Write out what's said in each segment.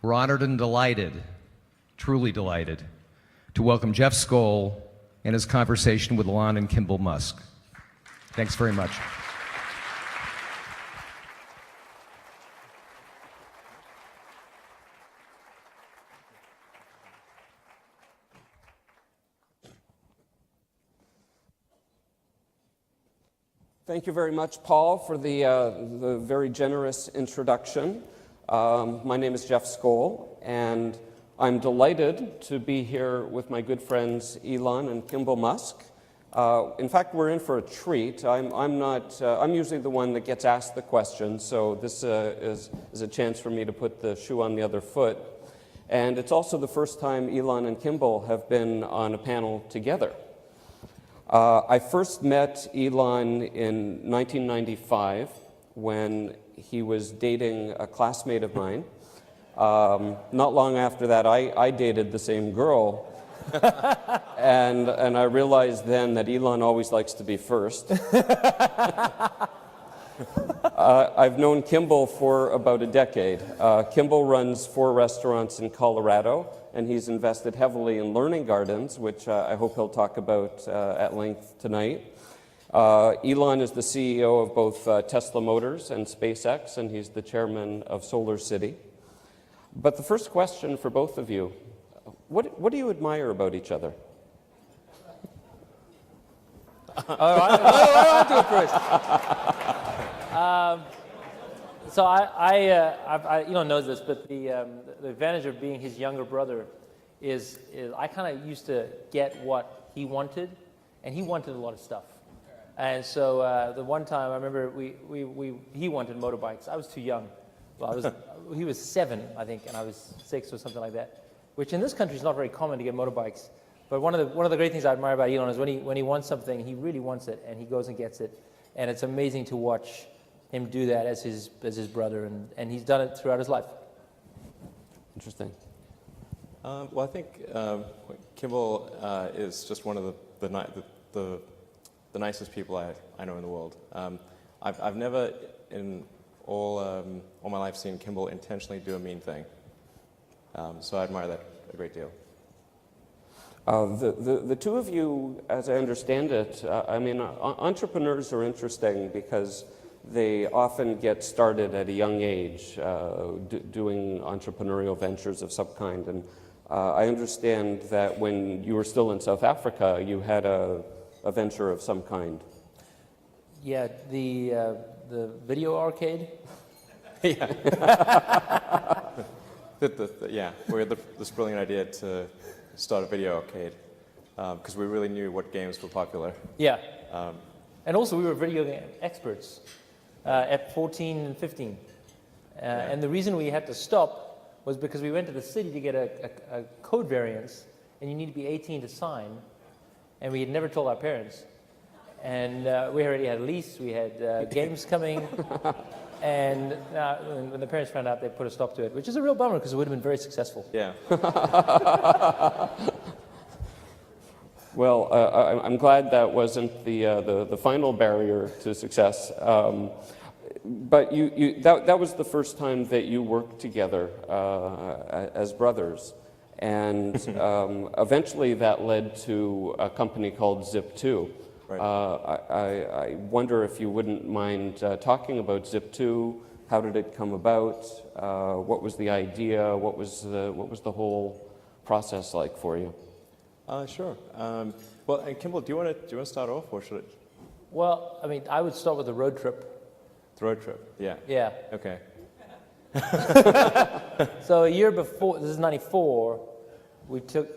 We're honored and delighted, truly delighted, to welcome Jeff Skoll and his conversation with Elon and Kimbal Musk. Thanks very much. Thank you very much, Paul, for the very generous introduction. My name is Jeff Skoll, and I'm delighted to be here with my good friends Elon and Kimbal Musk. In fact, we're in for a treat. I'm usually the one that gets asked the question, so this is a chance for me to put the shoe on the other foot. And it's also the first time Elon and Kimbal have been on a panel together. I first met Elon in 1995 when he was dating a classmate of mine. Not long after that, I dated the same girl. and I realized then that Elon always likes to be first. I've known Kimbal for about a decade. Kimbal runs 4 restaurants in Colorado, and he's invested heavily in learning gardens, which I hope he'll talk about at length tonight. Elon is the CEO of both Tesla Motors and SpaceX, and he's the chairman of Solar City. But the first question for both of you, what do you admire about each other? I'll do it first. So Elon knows this, but the advantage of being his younger brother is I kind of used to get what he wanted, and he wanted a lot of stuff. And so the one time I remember he wanted motorbikes. I was too young. Well, he was 7, I think, and I was 6 or something like that, which in this country is not very common to get motorbikes. But one of the great things I admire about Elon is when he wants something, he really wants it, and he goes and gets it. And it's amazing to watch him do that as his brother, and he's done it throughout his life. Interesting. Well, I think Kimbal is just one of the nicest people I know in the world. I've never in all my life seen Kimbal intentionally do a mean thing. So I admire that a great deal. The two of you, as I understand it, entrepreneurs are interesting because they often get started at a young age doing entrepreneurial ventures of some kind. And I understand that when you were still in South Africa, you had a venture of some kind. Yeah, the video arcade. Yeah. Yeah, we had this brilliant idea to start a video arcade because we really knew what games were popular. Yeah. And also we were video game experts at 14 and 15. And the reason we had to stop was because we went to the city to get a code variance, and you need to be 18 to sign, and we had never told our parents. And we already had a lease, we had games coming, and when the parents found out, they put a stop to it, which is a real bummer because it would have been very successful. Yeah. Well, I'm glad that wasn't the final barrier to success. But that was the first time that you worked together as brothers. And eventually that led to a company called Zip2. Right. I wonder if you wouldn't mind talking about Zip2. How did it come about? What was the idea? What was the whole process like for you? Sure. Well, and Kimbal, do you want to start off, or should it? Well, I mean, I would start with the road trip. The road trip. Yeah. Yeah. Okay. So a year before, this is 94,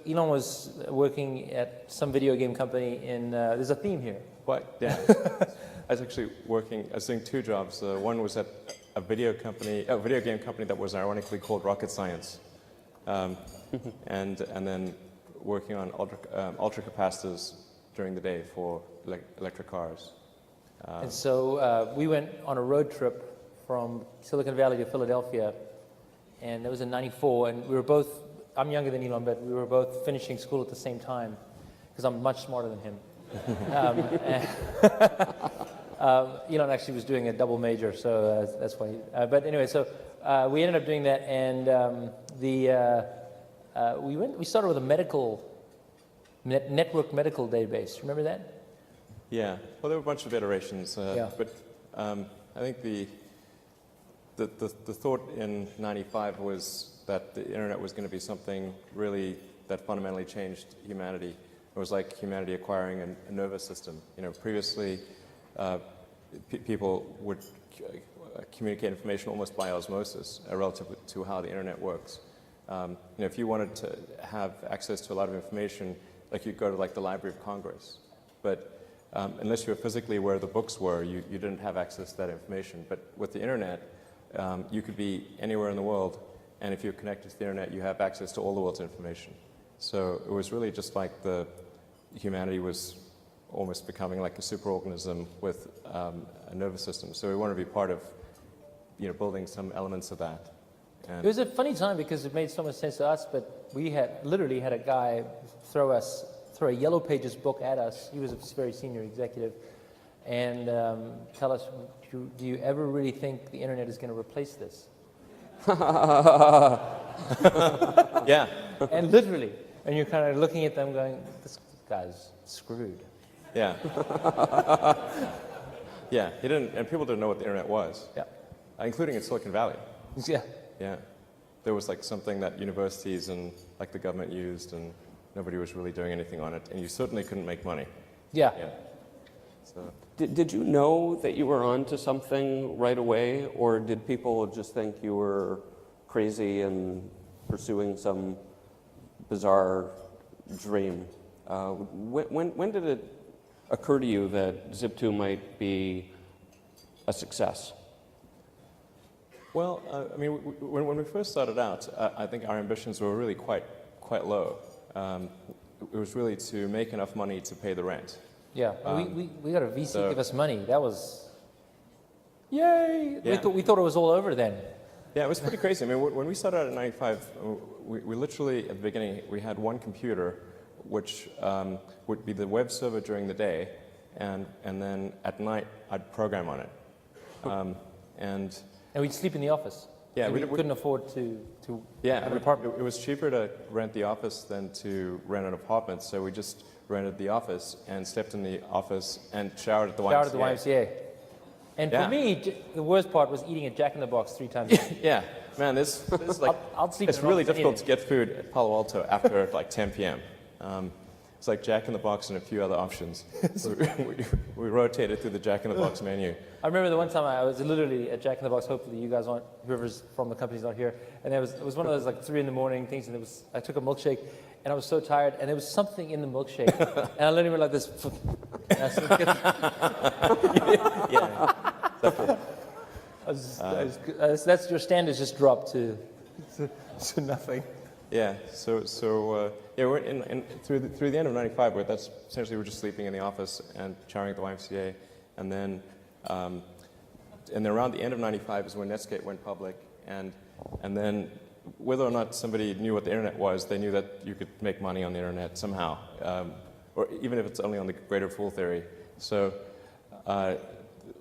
Elon was working at some video game company in, there's a theme here. What? Yeah. I was actually working, I was doing 2 jobs. One was at a video game company that was ironically called Rocket Science. And then working on ultra capacitors during the day for electric cars. And so we went on a road trip from Silicon Valley to Philadelphia, and that was in 94, and we were both, I'm younger than Elon, but we were both finishing school at the same time, because I'm much smarter than him. Elon actually was doing a double major, so that's why. But anyway, so we ended up doing that, and we started with a network medical database. Remember that? Yeah. Well, there were a bunch of iterations, Yeah. but I think the thought in '95 was that the internet was going to be something really that fundamentally changed humanity. It was like humanity acquiring a nervous system. You know, previously people would communicate information almost by osmosis relative to how the internet works. You know, if you wanted to have access to a lot of information, like you'd go to like the Library of Congress, but unless you were physically where the books were, you didn't have access to that information. But with the internet, you could be anywhere in the world, and if you're connected to the internet, you have access to all the world's information. So it was really just like humanity was almost becoming like a superorganism with a nervous system. So we wanted to be part of, you know, building some elements of that. And It was a funny time because it made so much sense to us, but we literally had a guy throw a Yellow Pages book at us. He was a very senior executive, and tell us, do you ever really think the internet is going to replace this? yeah, And literally, and you're kind of looking at them going, this guy's screwed. yeah, yeah. He didn't, and people didn't know what the internet was, Yeah. Including in Silicon Valley. Yeah. Yeah, there was like something that universities and like the government used, and nobody was really doing anything on it, and you certainly couldn't make money. Yeah. Yeah. So Did you know that you were onto something right away, or did people just think you were crazy and pursuing some bizarre dream? When did it occur to you that Zip2 might be a success? Well, I mean, when we first started out, I think our ambitions were really quite low. It was really to make enough money to pay the rent. Yeah. We got a VC so- give us money. That was, yay! Yeah. We thought it was all over then. Yeah, it was pretty crazy. I mean, when we started out in '95, we literally, at the beginning, we had one computer, which would be the web server during the day, and then at night, I'd program on it. And we'd sleep in the office. Yeah, we we couldn't afford to have an apartment. It was cheaper to rent the office than to rent an apartment, so we just rented the office and slept in the office and showered at the YMCA. Showered at the YMCA. And Yeah. for me, the worst part was eating at Jack in the Box 3 times a day. Yeah, man, this is like, I'll sleep it's in an really office difficult to anything. get food at Palo Alto after like 10 p.m. It's like Jack in the Box and a few other options. So we rotated through the Jack in the Box menu. I remember the one time I was literally at Jack in the Box. Hopefully you guys aren't, whoever's from the company's not here. And it was one of those like 3 a.m. things, and I took a milkshake, and I was so tired, and there was something in the milkshake, and I literally went like this. Yeah, That's your standards just dropped to nothing. yeah. So yeah, we're through the end of '95, where that's essentially we're just sleeping in the office and showering at the YMCA, and then around the end of '95 is when Netscape went public, and then whether or not somebody knew what the internet was, they knew that you could make money on the internet somehow, or even if it's only on the greater fool theory. So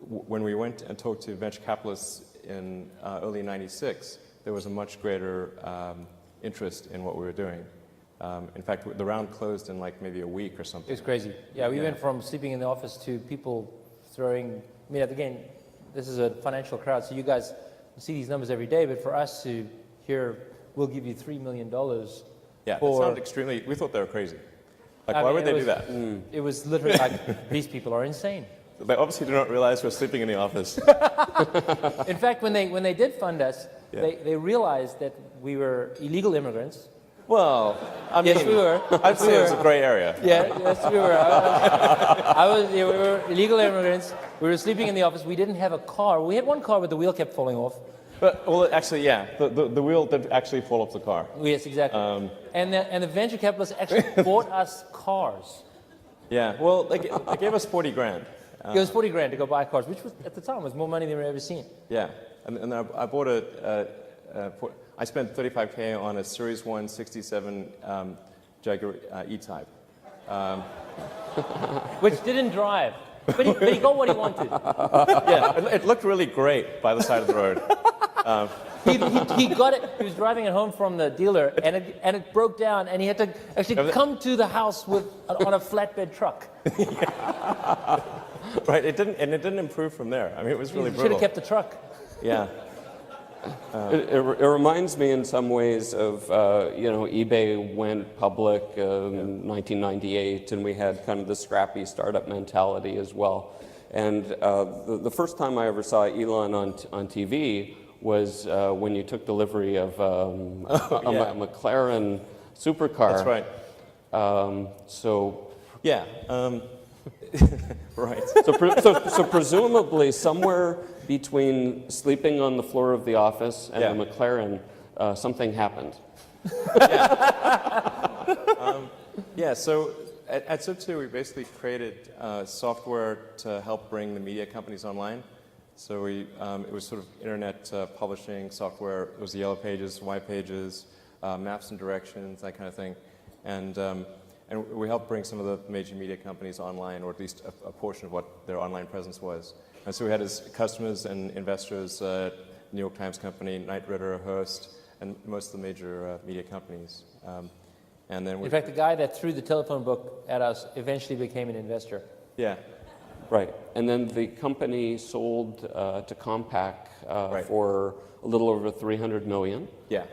when we went and talked to venture capitalists in early '96, there was a much greater interest in what we were doing. In fact, the round closed in like maybe a week or something. It was crazy. Yeah, we Yeah. went from sleeping in the office to people throwing. I mean, again, this is a financial crowd, so you guys see these numbers every day. But for us to hear, we'll give you $3 million. Yeah, it for, sounded extremely. We thought they were crazy. Like, I why mean, would they it do was- that? It was literally like, these people are insane. They obviously do not realize we're sleeping in the office. In fact, when they did fund us, Yeah. they realized that we were illegal immigrants. Well, I mean, Yes, we were. I'd say it's a gray area. Yeah, yes, we were. We were illegal immigrants. We were sleeping in the office. We didn't have a car. We had one car, but the wheel kept falling off. But, well, actually, yeah, the wheel did actually fall off the car. Yes, exactly. And the venture capitalists actually bought us cars. Yeah, well, they gave us 40 grand. It was 40 grand to go buy cars, which was at the time was more money than we'd ever seen. Yeah, and I bought I spent $35K on a Series 1 67 Jaguar E-Type. Which didn't drive. But he got what he wanted. Yeah, it looked really great by the side of the road. he got it. He was driving it home from the dealer, and it broke down, and he had to actually come to the house on a flatbed truck. Right, it didn't improve from there. I mean, it was really Should have brutal. kept the truck. Yeah. It reminds me in some ways of, eBay went public in 1998, and we had kind of the scrappy startup mentality as well. And the first time I ever saw Elon on TV was when you took delivery of a McLaren supercar. That's right. Yeah. Right. So presumably somewhere between sleeping on the floor of the office and the McLaren, something happened. Yeah, so at Zip2, we basically created software to help bring the media companies online. So it was sort of internet publishing software. It was the yellow pages, white pages, maps and directions, that kind of thing. And we helped bring some of the major media companies online, or at least a portion of what their online presence was. And so we had as customers and investors New York Times Company, Knight Ridder, Hearst, and most of the major media companies. And then In fact, the guy that threw the telephone book at us eventually became an investor. Yeah. Right. And then the company sold to Compaq for a little over 300 million. Yeah.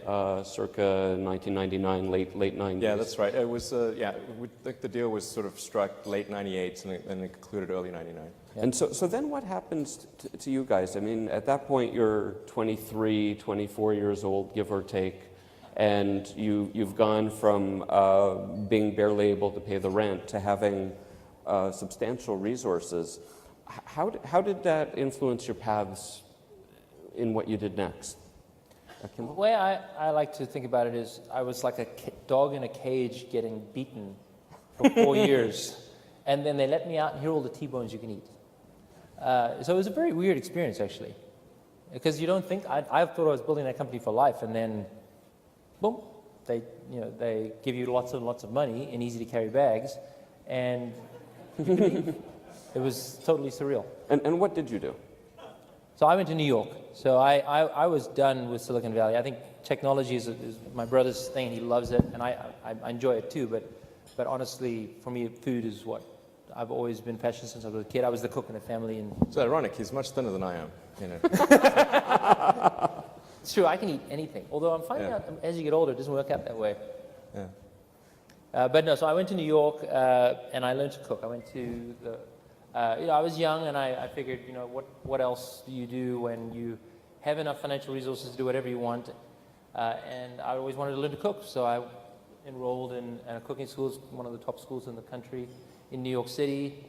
Circa 1999, late 90s. Yeah, that's right. It was, the deal was sort of struck late 98 and it concluded early 99. Yeah. And so then what happens to you guys? I mean, at that point, you're 23, 24 years old, give or take, and you've gone from being barely able to pay the rent to having substantial resources. How did that influence your paths in what you did next? The way I like to think about it is I was like a dog in a cage getting beaten for 4 years, and then they let me out and here are all the T-bones you can eat. So it was a very weird experience, actually, because you don't think, I thought I was building that company for life, and then, boom, they give you lots and lots of money in easy-to-carry bags, and it was totally surreal. And what did you do? So I went to New York. So I was done with Silicon Valley. I think technology is my brother's thing. He loves it, and I enjoy it too. But honestly, for me, food is what I've always been passionate since I was a kid. I was the cook in the family. And it's ironic. He's much thinner than I am. You know. It's true. I can eat anything. Although I'm finding out as you get older, it doesn't work out that way. Yeah. But no. So I went to New York and I learned to cook. I went to the. I was young, and I figured, what else do you do when you have enough financial resources to do whatever you want? And I always wanted to learn to cook, so I enrolled in a cooking school, one of the top schools in the country in New York City,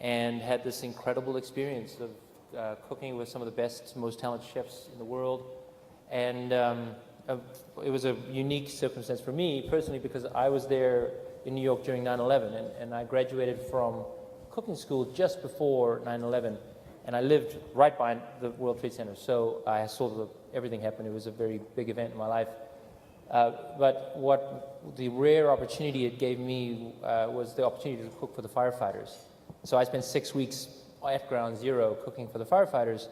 and had this incredible experience of cooking with some of the best, most talented chefs in the world. And it was a unique circumstance for me personally, because I was there in New York during 9/11, and I graduated from cooking school just before 9/11, and I lived right by the World Trade Center, so I saw everything happen. It was a very big event in my life. But what the rare opportunity it gave me was the opportunity to cook for the firefighters. So I spent 6 weeks at Ground Zero cooking for the firefighters,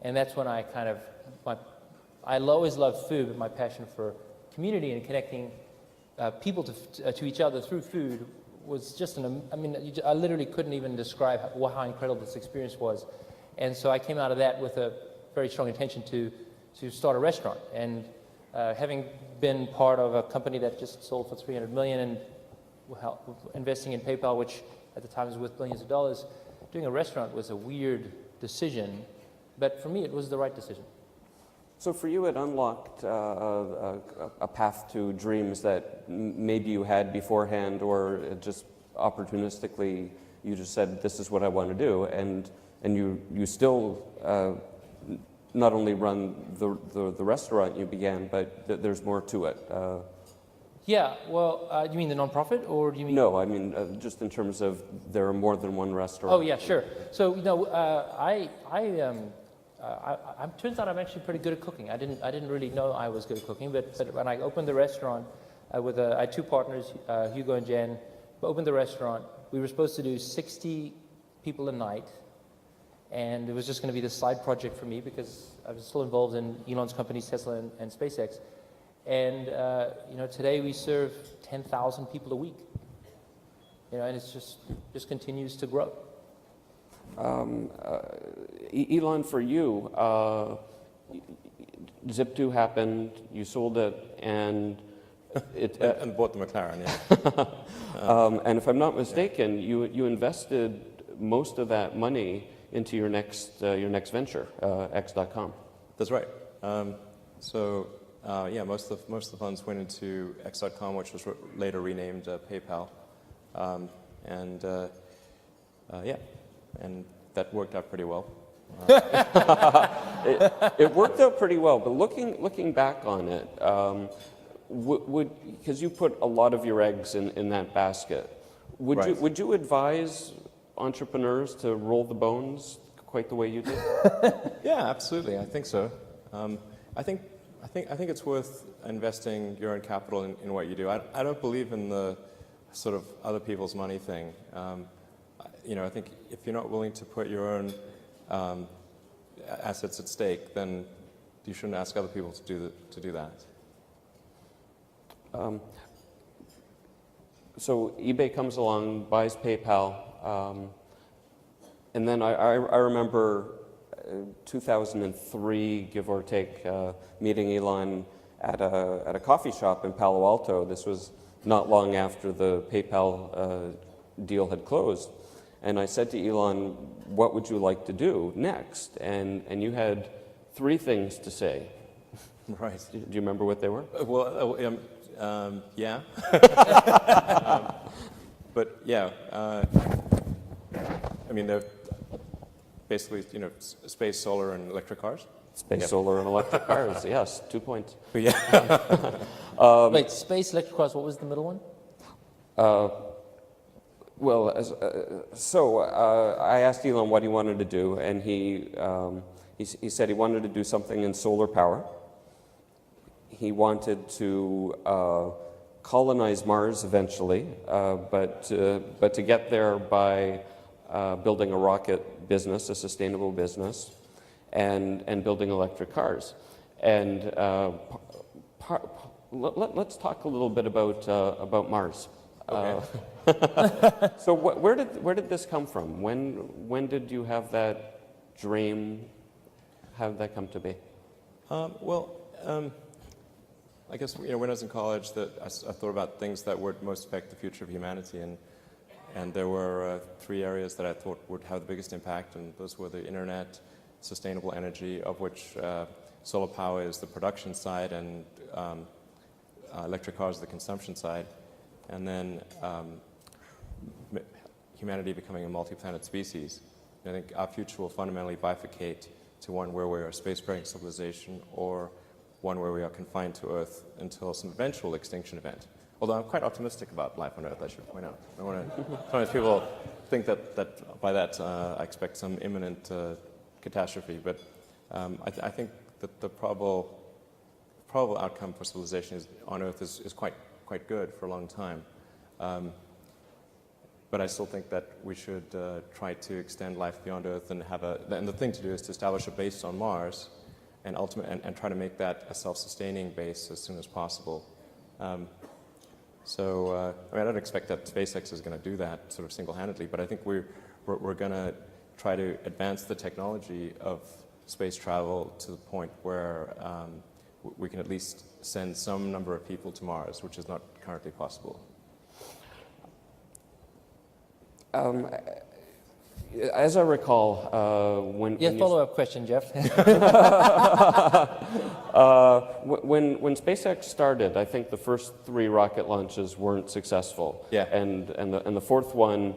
and that's when I I always loved food, but my passion for community and connecting people to each other through food was just I literally couldn't even describe how incredible this experience was. And so I came out of that with a very strong intention to start a restaurant. And having been part of a company that just sold for $300 million and investing in PayPal, which at the time was worth billions of dollars, doing a restaurant was a weird decision, but for me it was the right decision. So for you, it unlocked a path to dreams that maybe you had beforehand, or just opportunistically you just said, this is what I want to do, and you still not only run the restaurant you began, but there's more to it. Yeah, well, do you mean the nonprofit, or do you mean? No, I mean just in terms of there are more than one restaurant. Oh yeah, sure. So turns out I'm actually pretty good at cooking. I didn't really know I was good at cooking, but when I opened the restaurant I had two partners, Hugo and Jen, opened the restaurant. We were supposed to do 60 people a night, And it was just going to be this side project for me because I was still involved in Elon's companies, Tesla and SpaceX. And today we serve 10,000 people a week. And it's just continues to grow. Elon, for you, Zip2 happened, you sold it, and and bought the McLaren, yeah. and if I'm not mistaken, you invested most of that money into your next venture, X.com. That's right. Most of the funds went into X.com, which was later renamed PayPal, and that worked out pretty well. It worked out pretty well, but looking back on it, because you put a lot of your eggs in that basket, would you advise entrepreneurs to roll the bones quite the way you did? Yeah, absolutely. I think so. I think it's worth investing your own capital in what you do. I don't believe in the sort of other people's money thing. I think if you're not willing to put your own assets at stake, then you shouldn't ask other people to do that. So eBay comes along, buys PayPal, and then I remember 2003, give or take, meeting Elon at a coffee shop in Palo Alto. This was not long after the PayPal deal had closed. And I said to Elon, what would you like to do next? And you had 3 things to say. Right. Do you remember what they were? Well, yeah. But yeah, they're basically, space, solar, and electric cars. Space, solar, and electric cars, yes, 2 points. But yeah. Wait, space, electric cars, what was the middle one? I asked Elon what he wanted to do, and he said he wanted to do something in solar power. He wanted to colonize Mars eventually, but to get there by building a rocket business, a sustainable business, and building electric cars. And let's talk a little bit about Mars. Okay. So where did this come from? When did you have that dream? How did that come to be? I guess when I was in college, I thought about things that would most affect the future of humanity, and there were 3 areas that I thought would have the biggest impact, and those were the internet, sustainable energy, of which solar power is the production side, and electric cars are the consumption side, and then humanity becoming a multi-planet species. And I think our future will fundamentally bifurcate to one where we're a space-faring civilization or one where we are confined to Earth until some eventual extinction event. Although I'm quite optimistic about life on Earth, I should point out. I want to. Sometimes people think that by that I expect some imminent catastrophe, but I think that the probable outcome for civilization on Earth is quite good for a long time. But I still think that we should try to extend life beyond Earth and and the thing to do is to establish a base on Mars and try to make that a self-sustaining base as soon as possible. I don't expect that SpaceX is going to do that sort of single-handedly, but I think we're going to try to advance the technology of space travel to the point where we can at least send some number of people to Mars, which is not currently possible. As I recall, when follow-up question, Jeff. when SpaceX started, I think the first 3 rocket launches weren't successful. Yeah. And the 4th one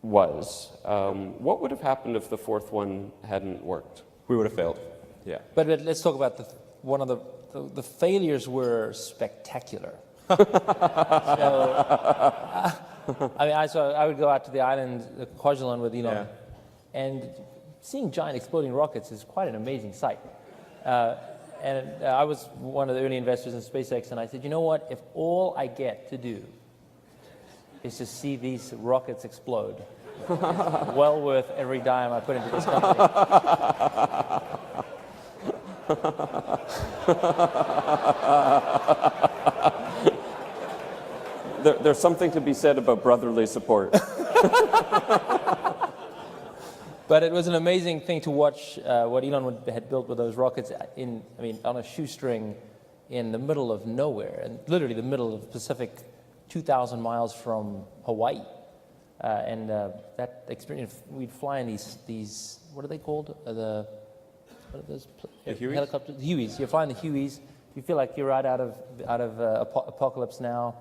was. What would have happened if the 4th one hadn't worked? We would have failed. Yeah. But let's talk about one of the failures were spectacular. I would go out to the island, Kwajalein, with Elon, and seeing giant exploding rockets is quite an amazing sight. I was one of the early investors in SpaceX, and I said, you know what? If all I get to do is to see these rockets explode, well worth every dime I put into this company. There's something to be said about brotherly support. But it was an amazing thing to watch what Elon had built with those rockets on a shoestring in the middle of nowhere, and literally the middle of the Pacific, 2,000 miles from Hawaii. That experience, we'd fly in these what are they called? What are those? The Hueys? Helicopters? Hueys. You're flying the Hueys. You feel like you're right out of Apocalypse Now,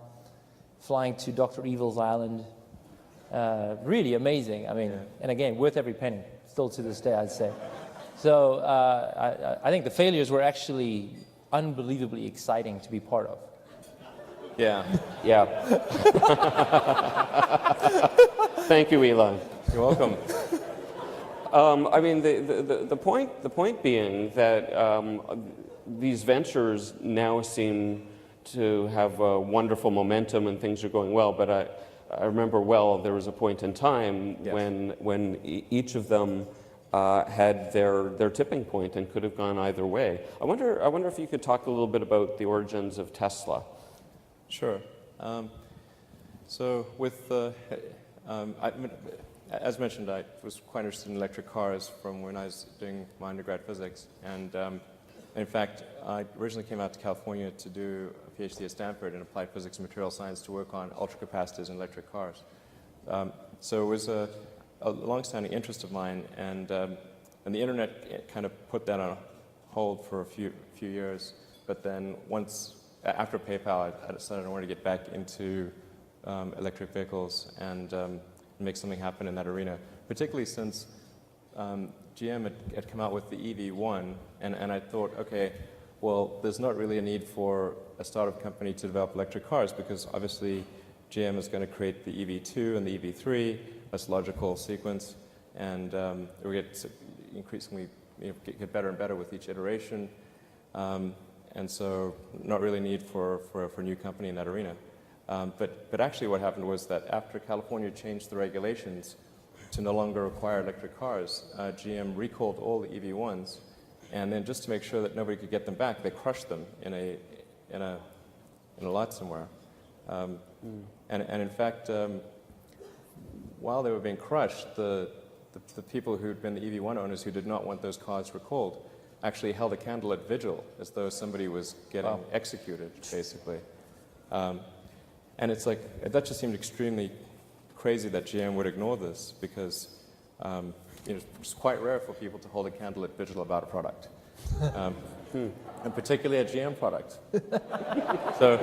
flying to Dr. Evil's island. Really amazing. And again, worth every penny, still to this day, I'd say. So I think the failures were actually unbelievably exciting to be part of. Yeah. Yeah. Thank you, Elon. You're welcome. The point being that these ventures now seem to have wonderful momentum and things are going well, but I remember well there was a point in time Yes. when each of them had their tipping point and could have gone either way. I wonder if you could talk a little bit about the origins of Tesla. Sure. So with as mentioned, I was quite interested in electric cars from when I was doing my undergrad physics, and in fact, I originally came out to California to do a PhD at Stanford in applied physics and material science to work on ultracapacitors in electric cars. So it was a long-standing interest of mine, and the internet kind of put that on hold for a few years. But then after PayPal, I decided I wanted to get back into electric vehicles and make something happen in that arena, particularly since GM had come out with the EV1, and I thought, okay, well, there's not really a need for a startup company to develop electric cars because obviously GM is going to create the EV2 and the EV3. That's a logical sequence, and we get increasingly get better and better with each iteration, and so not really need for a new company in that arena. But actually what happened was that after California changed the regulations to no longer require electric cars, GM recalled all the EV1s, and then just to make sure that nobody could get them back, they crushed them in a lot somewhere. And in fact, while they were being crushed, the people who'd been the EV1 owners who did not want those cars recalled actually held a candlelit vigil as though somebody was getting executed, basically. And it's like, that just seemed extremely crazy that GM would ignore this because it's quite rare for people to hold a candlelit vigil about a product. And particularly a GM product. So,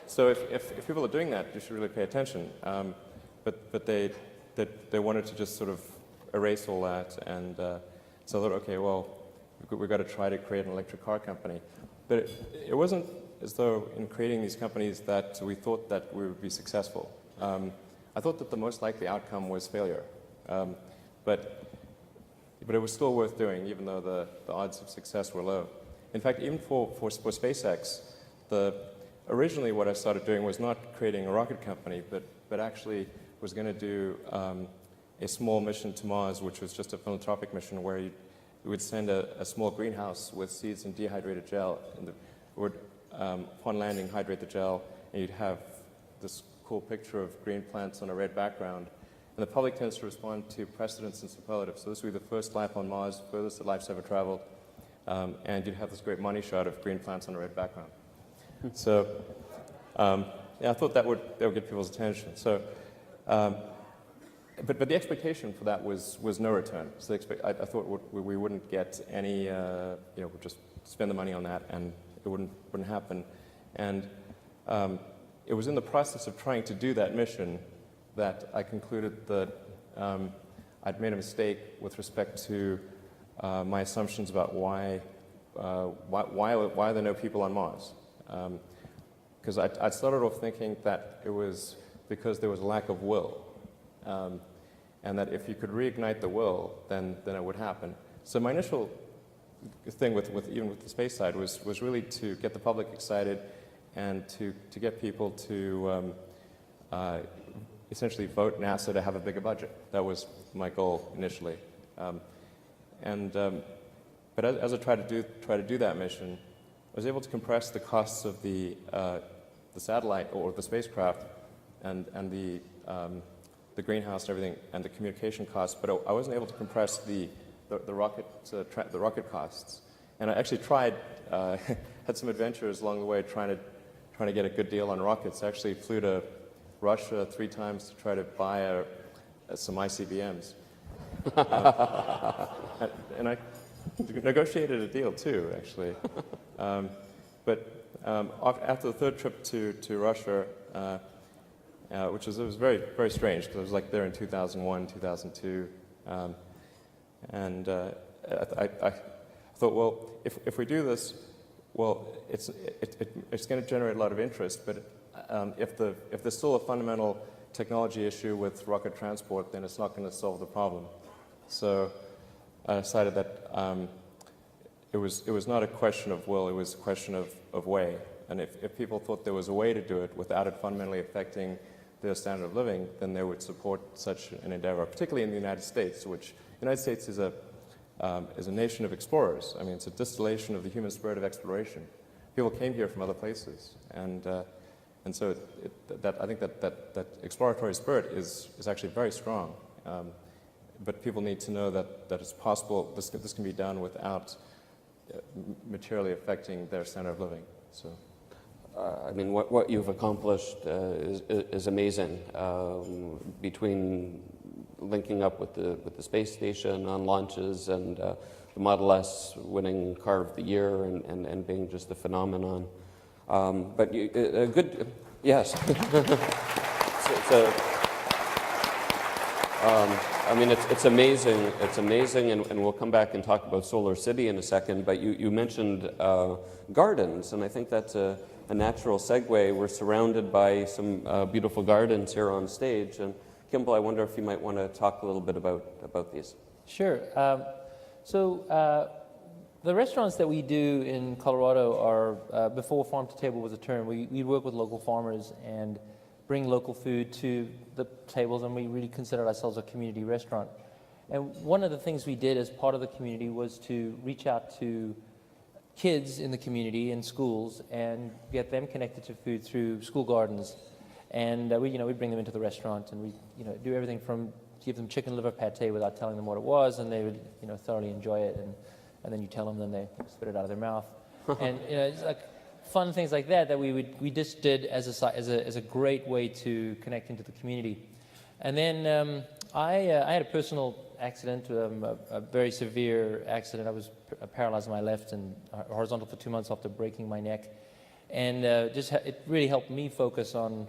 so if people are doing that, you should really pay attention. But they wanted to just sort of erase all that, and so I thought, okay, well, we've got to try to create an electric car company. But it wasn't as though in creating these companies that we thought that we would be successful. I thought that the most likely outcome was failure. But it was still worth doing, even though the odds of success were low. In fact, even for SpaceX, originally what I started doing was not creating a rocket company, but actually was going to do a small mission to Mars, which was just a philanthropic mission where you would send a small greenhouse with seeds and dehydrated gel, and would, upon landing, hydrate the gel, and you'd have this cool picture of green plants on a red background. And the public tends to respond to precedents and superlatives. So this would be the first life on Mars, furthest that life's ever traveled, and you'd have this great money shot of green plants on a red background. So, yeah, I thought that would get people's attention. So, but the expectation for that was no return. So I thought we wouldn't get any, we'd just spend the money on that and it wouldn't happen. And it was in the process of trying to do that mission that I concluded that I'd made a mistake with respect to my assumptions about why are there no people on Mars. Because I started off thinking that it was because there was a lack of will. And that if you could reignite the will, then it would happen. So my initial thing even with the space side was really to get the public excited and to get people to essentially vote NASA to have a bigger budget. That was my goal initially. But as I tried to do that mission, I was able to compress the costs of the satellite or the spacecraft and the greenhouse and everything and the communication costs, but I wasn't able to compress the rocket costs. And I actually tried, had some adventures along the way trying to get a good deal on rockets. I actually flew to Russia 3 times to try to buy some ICBMs. And I negotiated a deal too, actually. But after the 3rd trip to Russia, which was very, very strange because I was like there in 2001, 2002, and I thought, well, if we do this, well, it's going to generate a lot of interest, but if there's still a fundamental technology issue with rocket transport, then it's not going to solve the problem. So I decided that it was not a question of will, it was a question of way. And if people thought there was a way to do it without it fundamentally affecting their standard of living, then they would support such an endeavor, particularly in the United States, which the United States is a nation of explorers. I mean, it's a distillation of the human spirit of exploration. People came here from other places, and so I think that exploratory spirit is actually very strong. But people need to know that it's possible. This can be done without materially affecting their standard of living. So. I mean, what you've accomplished is amazing. Between linking up with the space station on launches and the Model S winning Car of the Year and being just a phenomenon. But a good, yes. I mean, it's amazing. It's amazing, and we'll come back and talk about Solar City in a second. But you mentioned gardens, and I think that's a natural segue. We're surrounded by some beautiful gardens here on stage. And Kimbal, I wonder if you might want to talk a little bit about these. Sure. The restaurants that we do in Colorado are, before farm to table was a term, we work with local farmers and bring local food to the tables, and we really consider ourselves a community restaurant. And one of the things we did as part of the community was to reach out to kids in the community in schools and get them connected to food through school gardens. And we bring them into the restaurant, and we do everything from give them chicken liver pate without telling them what it was, and they would thoroughly enjoy it. And then you tell them, then they spit it out of their mouth. And it's like fun things like that we just did as a great way to connect into the community. And then I had a personal accident, a very severe accident. I was paralyzed on my left and horizontal for 2 months after breaking my neck. And it really helped me focus on,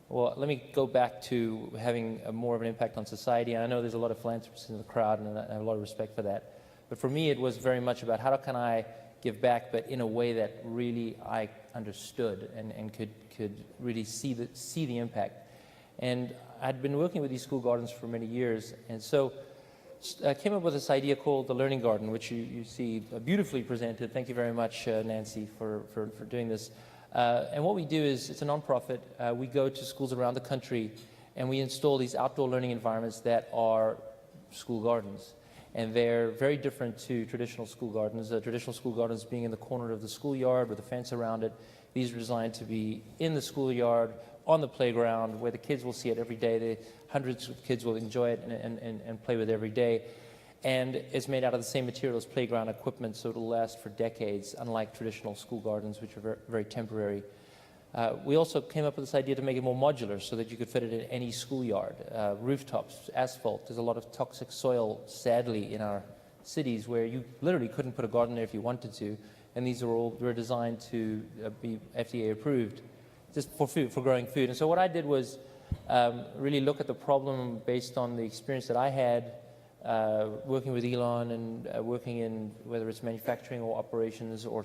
well, let me go back to having more of an impact on society. And I know there's a lot of philanthropists in the crowd, and I have a lot of respect for that. But for me, it was very much about how can I give back, but in a way that really I understood and could really see the impact. And I'd been working with these school gardens for many years, and so I came up with this idea called the Learning Garden, which you see beautifully presented. Thank you very much, Nancy, for doing this. And what we do is, it's a nonprofit. We go to schools around the country, and we install these outdoor learning environments that are school gardens. And they're very different to traditional school gardens. Traditional school gardens being in the corner of the schoolyard with a fence around it. These are designed to be in the schoolyard, on the playground, where the kids will see it every day. Hundreds of kids will enjoy it and play with it every day. And it's made out of the same material as playground equipment, so it'll last for decades, unlike traditional school gardens, which are very, very temporary. We also came up with this idea to make it more modular so that you could fit it in any schoolyard. Rooftops, asphalt. There's a lot of toxic soil, sadly, in our cities where you literally couldn't put a garden there if you wanted to. And these were designed to be FDA approved just for food, for growing food. And so what I did was really look at the problem based on the experience that I had working with Elon and working in whether it's manufacturing or operations or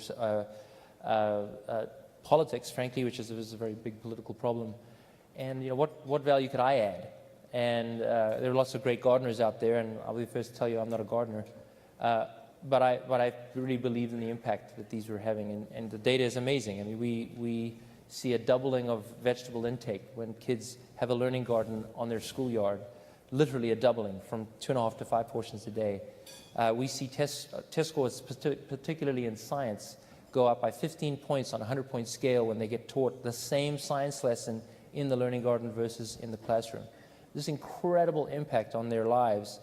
politics, frankly, which is a very big political problem. And what value could I add? And there are lots of great gardeners out there, and I'll be the first to tell you I'm not a gardener. But I really believed in the impact that these were having, and the data is amazing. I mean, we see a doubling of vegetable intake when kids have a learning garden on their schoolyard, literally a doubling from 2.5 to 5 portions a day. We see test scores, particularly in science, go up by 15 points on a 100-point scale when they get taught the same science lesson in the learning garden versus in the classroom. This incredible impact on their lives.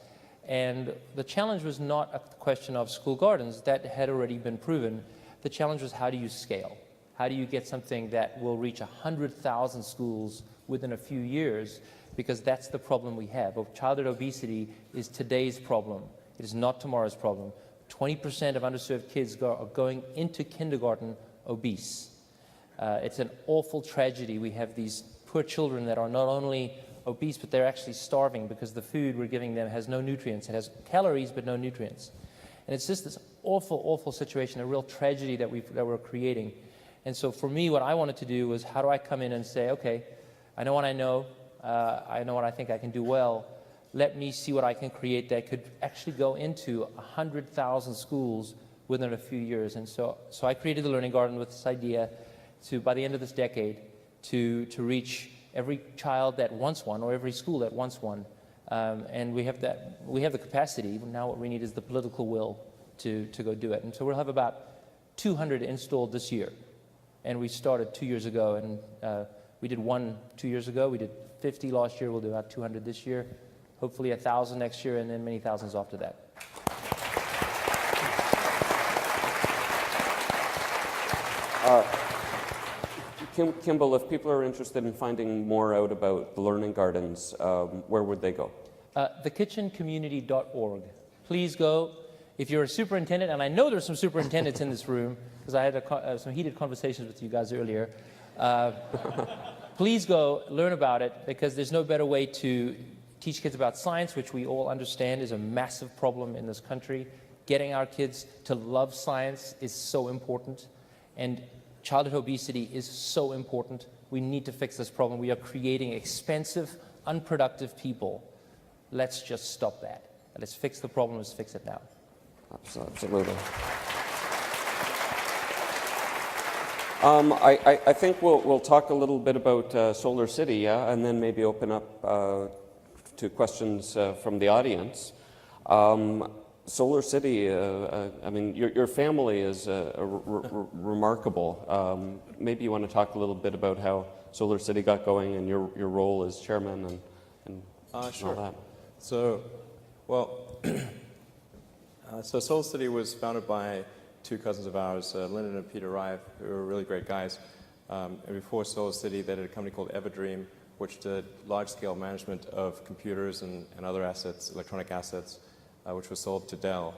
And the challenge was not a question of school gardens. That had already been proven. The challenge was, how do you scale? How do you get something that will reach 100,000 schools within a few years? Because that's the problem we have. Childhood obesity is today's problem. It is not tomorrow's problem. 20% of underserved kids are going into kindergarten obese. It's an awful tragedy. We have these poor children that are not only obese, but they're actually starving because the food we're giving them has no nutrients. It has calories, but no nutrients. And it's just this awful, awful situation, a real tragedy that we're creating. And so for me, what I wanted to do was, how do I come in and say, okay, I know what I know what I think I can do well. Let me see what I can create that could actually go into 100,000 schools within a few years. And so I created the Learning Garden with this idea to, by the end of this decade, to reach every child that wants one, or every school that wants one. And we have the capacity. Now what we need is the political will to go do it. And so we'll have about 200 installed this year. And we started 2 years ago, and we did one 2 years ago. We did 50 last year. We'll do about 200 this year. Hopefully 1,000 next year, and then many thousands after that. Kimbal, if people are interested in finding more out about the learning gardens, where would they go? Thekitchencommunity.org. Please go. If you're a superintendent, and I know there's some superintendents in this room, because I had some heated conversations with you guys earlier, please go learn about it, because there's no better way to teach kids about science, which we all understand is a massive problem in this country. Getting our kids to love science is so important, and childhood obesity is so important. We need to fix this problem. We are creating expensive, unproductive people. Let's just stop that. Let's fix the problem. Let's fix it now. Absolutely. I think we'll talk a little bit about Solar City, yeah, and then maybe open up to questions from the audience. Solar City, I mean, your family is remarkable. Maybe you want to talk a little bit about how Solar City got going and your role as chairman and sure. all that. So, well, so Solar City was founded by two cousins of ours, Lyndon and Peter Rive, who are really great guys. And before Solar City, they did a company called Everdream, which did large-scale management of computers and other assets, electronic assets, which was sold to Dell,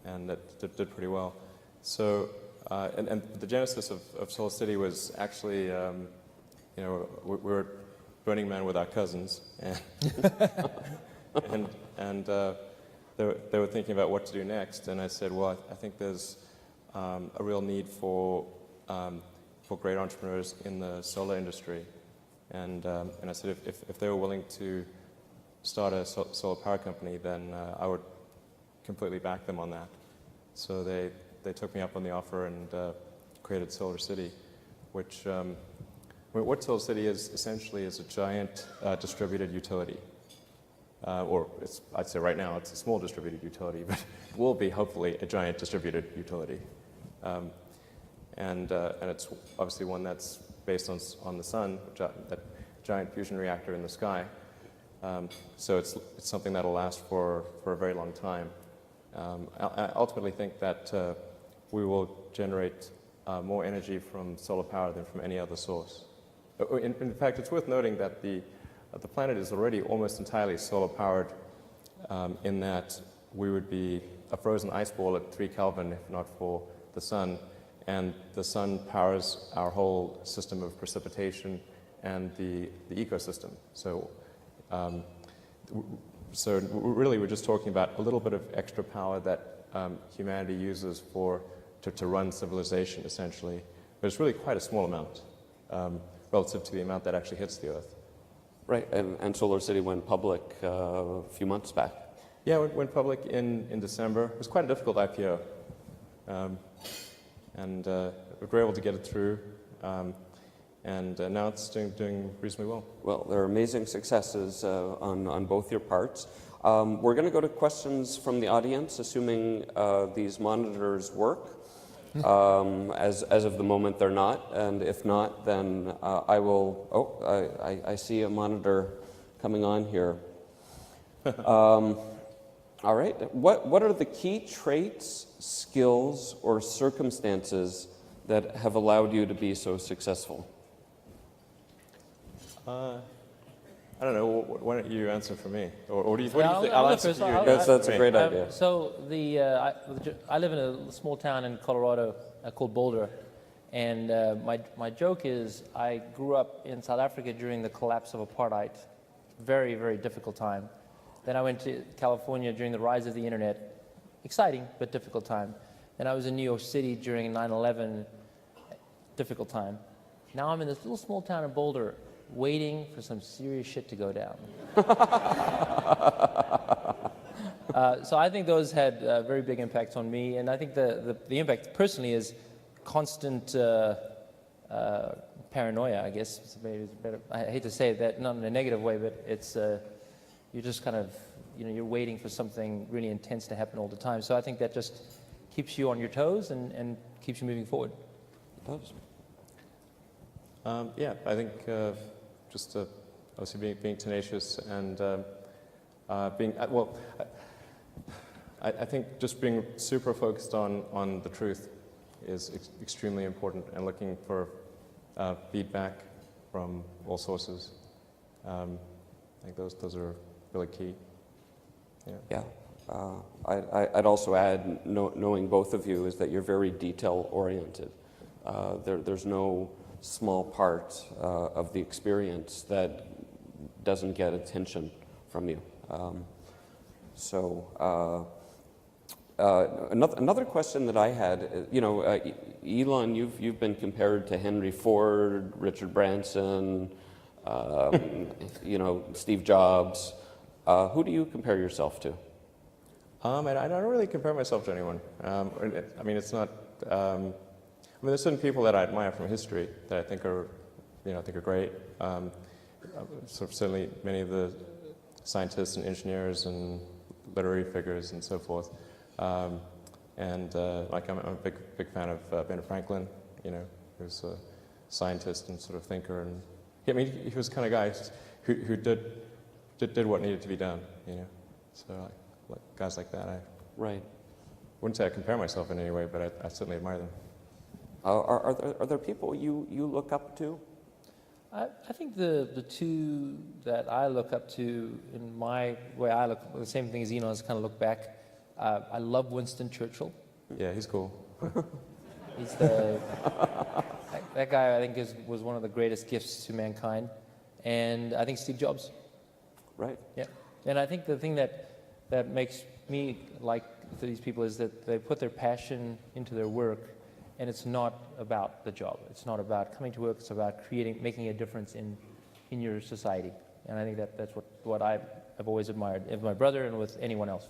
and that did pretty well. So, and the genesis of Solar City was actually, you know, we were Burning Man with our cousins, and they were thinking about what to do next, and I said, well, I think there's a real need for great entrepreneurs in the solar industry, and I said if they were willing to start a solar power company, then I would completely back them on that. So they took me up on the offer and created Solar City, which what Solar City is essentially is a giant distributed utility. Or I'd say right now it's a small distributed utility, but it will be hopefully a giant distributed utility. And it's obviously one that's based on the sun, that giant fusion reactor in the sky. So it's something that'll last for a very long time. I ultimately think that we will generate more energy from solar power than from any other source. In fact, it's worth noting that the planet is already almost entirely solar powered, in that we would be a frozen ice ball at 3 Kelvin if not for the sun, and the sun powers our whole system of precipitation and the ecosystem. So really we're just talking about a little bit of extra power that humanity uses to run civilization, essentially. But it's really quite a small amount relative to the amount that actually hits the Earth. Right, and Solar City went public a few months back. Yeah, it went public in December. It was quite a difficult IPO. And we were able to get it through. and now it's doing reasonably well. Well, there are amazing successes on both your parts. We're going to go to questions from the audience, assuming these monitors work. As of the moment, they're not, and if not, then I will. Oh, I see a monitor coming on here. All right. What are the key traits, skills, or circumstances that have allowed you to be so successful? I don't know. Why don't you answer for me, or do you? What Yeah, do you think? I'll go answer first. for you. That's a great idea. So I live in a small town in Colorado called Boulder, and my joke is I grew up in South Africa during the collapse of apartheid, very, very difficult time. Then I went to California during the rise of the internet, exciting but difficult time. Then I was in New York City during 9/11, difficult time. Now I'm in this little small town in Boulder, waiting for some serious shit to go down. So I think those had very big impacts on me, and I think the impact personally is constant paranoia, I guess. Maybe it's better. I hate to say that, not in a negative way, but it's you're just kind of, you're waiting for something really intense to happen all the time. So I think that just keeps you on your toes and keeps you moving forward. It does. Yeah, I think just obviously being tenacious and being well. I think just being super focused on the truth is extremely important, and looking for feedback from all sources. I think those are really key. Yeah. I'd also add, knowing both of you, is that you're very detail-oriented. There's no small part of the experience that doesn't get attention from you. Another question that I had, Elon, you've been compared to Henry Ford, Richard Branson, Steve Jobs. Who do you compare yourself to? I don't really compare myself to anyone. I mean, it's not. There's certain people that I admire from history that I think are great. Certainly, many of the scientists and engineers and literary figures and so forth. I'm a big fan of Ben Franklin. Who's a scientist and sort of thinker, and he was the kind of guy who did what needed to be done. So like guys like that, I wouldn't say I compare myself in any way, but I certainly admire them. Are there people you look up to? I think the two that I look up to, in my way, I look the same thing as Elon, is kind of look back. I love Winston Churchill. Yeah, he's cool. He's that guy, I think, was one of the greatest gifts to mankind. And I think Steve Jobs. Right. Yeah. And I think the thing that makes me like these people is that they put their passion into their work, and it's not about the job. It's not about coming to work. It's about making a difference in your society. And I think that's what I've always admired with my brother and with anyone else.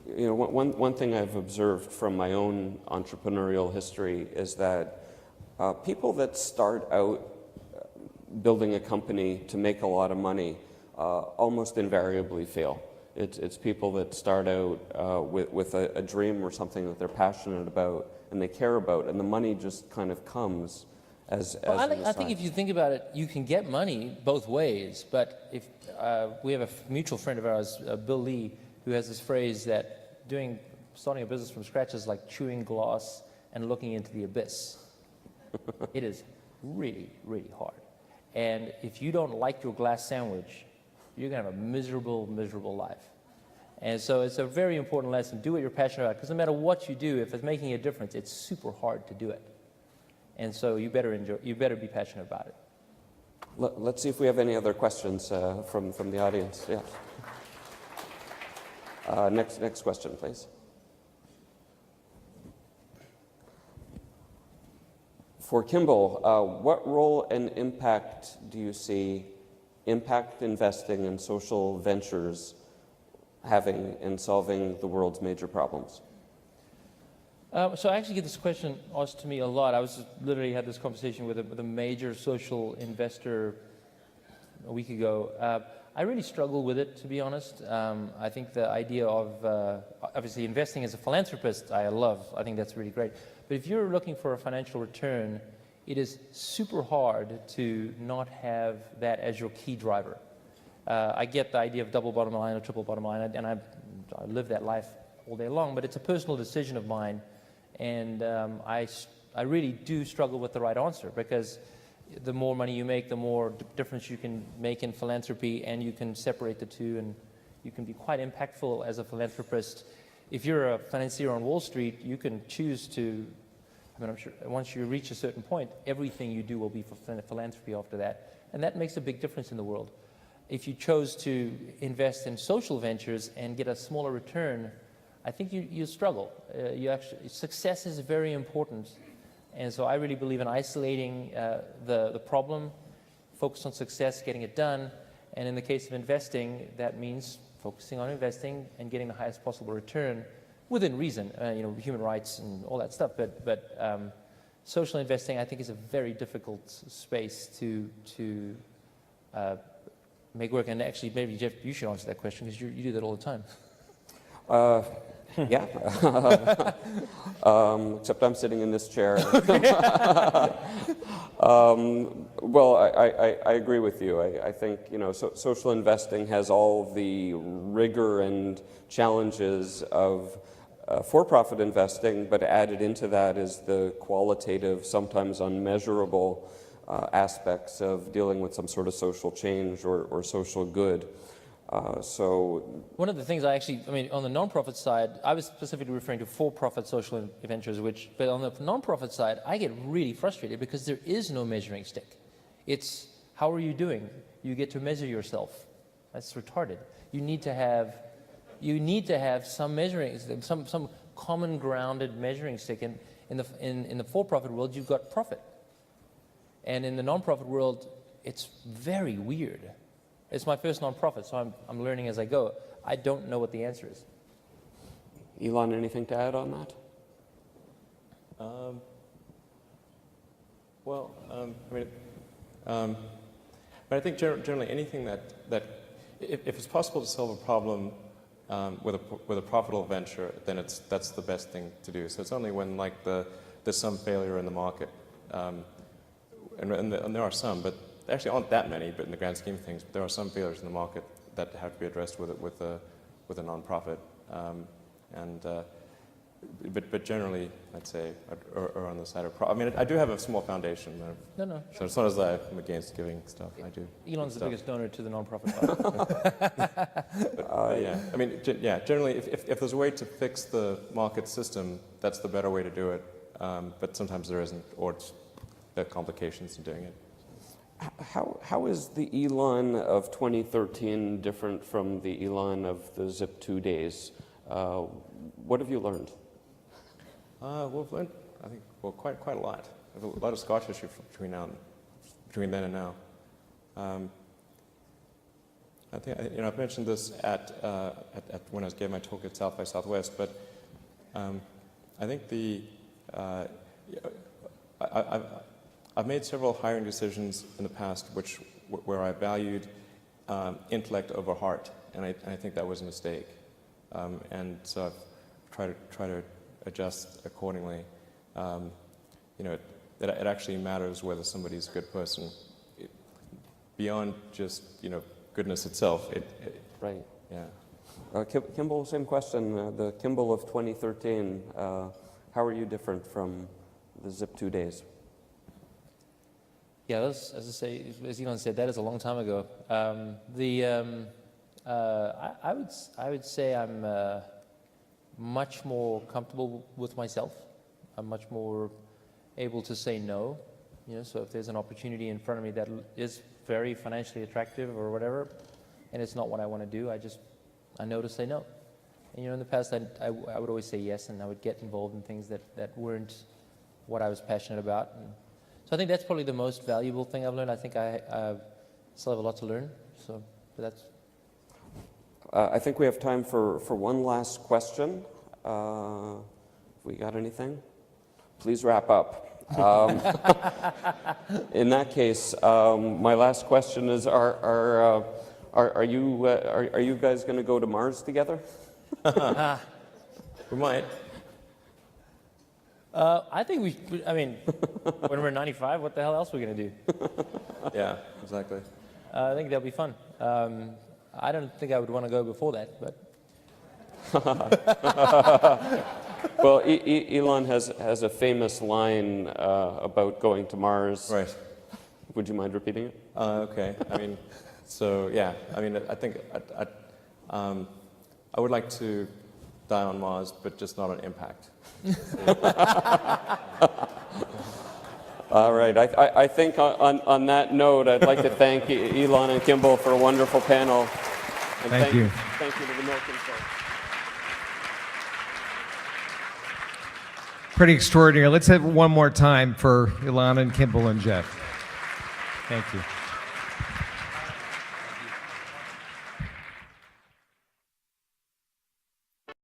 One thing I've observed from my own entrepreneurial history is that people that start out building a company to make a lot of money almost invariably fail. It's people that start out with a dream or something that they're passionate about and they care about, and the money just kind of comes as I think if you think about it, you can get money both ways. But if we have a mutual friend of ours, Bill Lee, who has this phrase that starting a business from scratch is like chewing glass and looking into the abyss. It is really, really hard. And if you don't like your glass sandwich, you're going to have a miserable, miserable life. And so it's a very important lesson. Do what you're passionate about, because no matter what you do, if it's making a difference, it's super hard to do it. And so you better be passionate about it. Let's see if we have any other questions from the audience. Yeah. Next question, please. For Kimbal, what role and impact do you see impact investing and social ventures having in solving the world's major problems? So I actually get this question asked to me a lot. I was literally had this conversation with a major social investor a week ago. I really struggle with it, to be honest. I think the idea of obviously investing as a philanthropist, I love. I think that's really great. But if you're looking for a financial return, it is super hard to not have that as your key driver. I get the idea of double bottom line or triple bottom line, and I live that life all day long, but it's a personal decision of mine. And I really do struggle with the right answer, because the more money you make, the more difference you can make in philanthropy, and you can separate the two, and you can be quite impactful as a philanthropist. If you're a financier on Wall Street, you can choose to, I mean, I'm sure once you reach a certain point, everything you do will be for philanthropy after that, and that makes a big difference in the world. If you chose to invest in social ventures and get a smaller return, I think you struggle. Success is very important. And so I really believe in isolating the problem, focus on success, getting it done. And in the case of investing, that means focusing on investing and getting the highest possible return within reason, human rights and all that stuff. But social investing, I think, is a very difficult space to make work. And actually, maybe, Jeff, you should answer that question, because you do that all the time. Yeah, except I'm sitting in this chair. Well, I agree with you. I think social investing has all the rigor and challenges of for-profit investing, but added into that is the qualitative, sometimes unmeasurable aspects of dealing with some sort of social change or social good. So one of the things on the nonprofit side, I was specifically referring to for-profit social ventures, but on the nonprofit side, I get really frustrated because there is no measuring stick. It's, how are you doing? You get to measure yourself. That's retarded. You need to have some measuring, some common grounded measuring stick. And in the for-profit world, you've got profit. And in the nonprofit world, it's very weird. It's my first nonprofit, so I'm learning as I go. I don't know what the answer is. Elon, anything to add on that? But I think generally anything that if it's possible to solve a problem with a profitable venture, then that's the best thing to do. So it's only when there's some failure in the market, and there are some, but there actually aren't that many, but in the grand scheme of things, there are some failures in the market that have to be addressed with a nonprofit. But generally, I'd say, or on the side of I do have a small foundation. No. So it's not as though I'm against giving stuff. I do. Elon's the biggest donor to the nonprofit. Generally, if there's a way to fix the market system, that's the better way to do it. But sometimes there isn't, or there are complications in doing it. How is the Elon of 2013 different from the Elon of the Zip 2 days? What have you learned? We've learned, I think, quite a lot. There's a lot of scar tissue between then and now. I think I've mentioned this at when I gave my talk at South by Southwest, but I think I've made several hiring decisions in the past where I valued intellect over heart, and I think that was a mistake. And so I've tried to adjust accordingly. It actually matters whether somebody's a good person beyond just goodness itself. Right. Yeah. Kimbal, same question. The Kimbal of 2013. How are you different from the Zip 2 days? Yeah, as Elon said, that is a long time ago. I would say I'm much more comfortable with myself. I'm much more able to say no. So if there's an opportunity in front of me that is very financially attractive or whatever, and it's not what I want to do, I know to say no. And in the past, I would always say yes, and I would get involved in things that weren't what I was passionate about. So I think that's probably the most valuable thing I've learned. I think I still have a lot to learn. But that's. I think we have time for one last question. we got anything? Please wrap up. In that case, my last question is: Are you guys going to go to Mars together? We might. I think I mean, when we're 95, what the hell else are we going to do? Yeah, exactly. I think that'll be fun. I don't think I would want to go before that, but Well, Elon has a famous line about going to Mars. Right. Would you mind repeating it? Okay. I mean, so yeah. I mean, I think I would like to die on Mars, but just not on impact. All right. I think on that note, I'd like to thank Elon and Kimbal for a wonderful panel. And Thank you. Thank you to the Milken Show. Pretty extraordinary. Let's have it one more time for Ilana and Kimball and Jeff. Thank you.